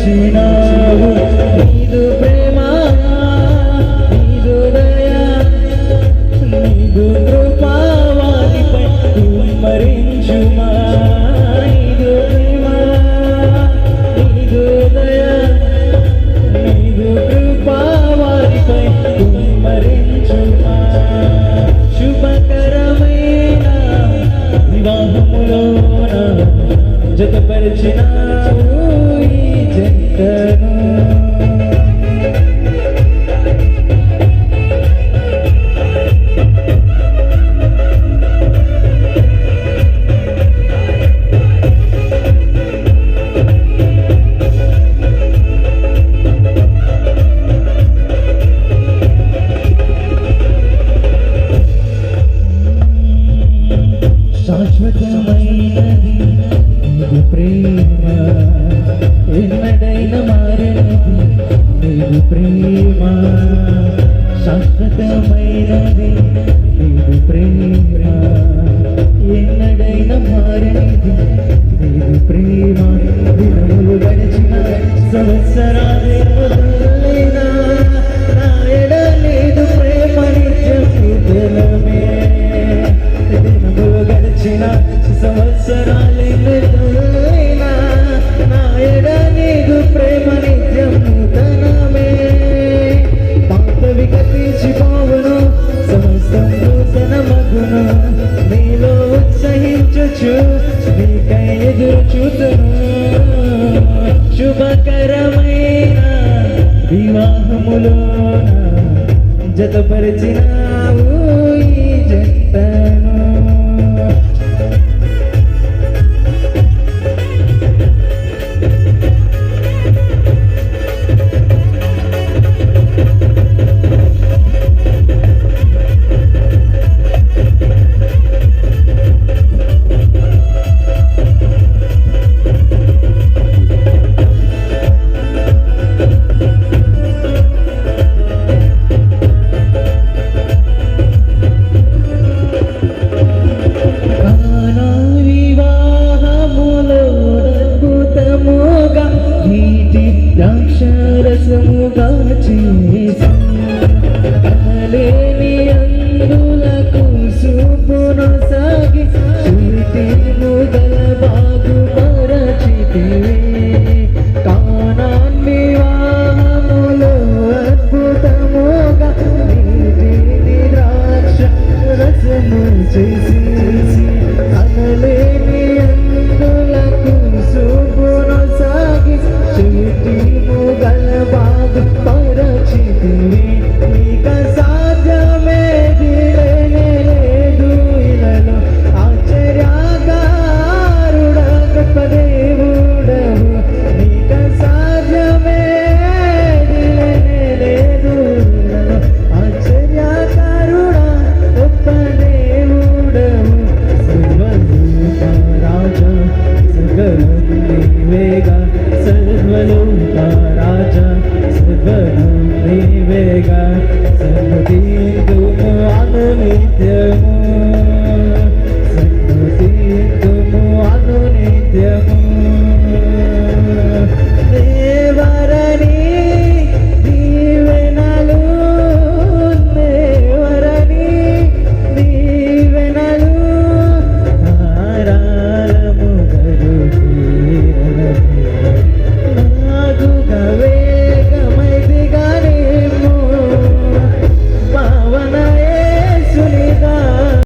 జతపరిచినావు నీదు ప్రేమ నీదు దయ నీదు కృప వారిపై కుమ్మరించుమా నీదు ప్రేమ నీదు దయ నీదు కృప వారిపై కుమ్మరించుమా శుభకరమైన వివాహములోన జతపరిచినావు ఈ జంటను శాశ్వతమైనది నీదు ప్రేమ ఎన్నడైనా మారనిది నీదు ప్రేమ శాశ్వతమైనది నీదు ప్రేమ ఎన్నడైనా మారనిది నీదు ప్రేమ దినములు గడిచిన సంవత్సరాలే మొదలైనా నా ఎడ నీదు ప్రేమ నిత్యం విఫలమే దినములు గడిచిన సంవత్సరాలే మొదలైనా నా ఎడ నీదు ప్రేమ నిత్యం నూతనమే పాతవి గతించిపోవును సమస్తం నూతన మగును నీలో ఉత్సహించుచు నీకై ఎదురు చూతును శుభకరమైన వివాహములోన జతపరిచినావు ఈ జంటను